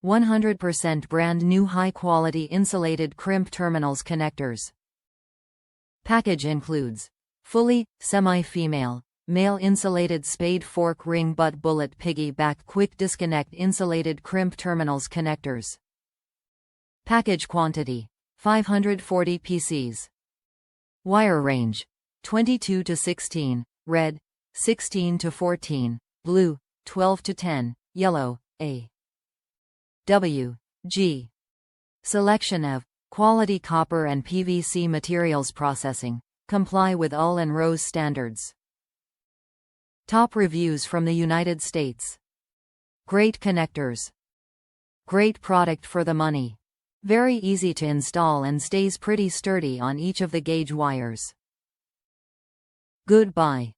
100% brand new high-quality insulated crimp terminals connectors. Package includes fully, semi-female, male insulated spade fork ring butt bullet Piggy back quick disconnect insulated crimp terminals connectors. Package quantity 540 pcs. Wire range 22 to 16, red 16 to 14, blue 12 to 10, yellow A.W.G. Selection of quality copper and PVC materials processing, comply with UL and RoHS standards. Top reviews from the United States. Great connectors. Great product for the money. Very easy to install and stays pretty sturdy on each of the gauge wires. Goodbye.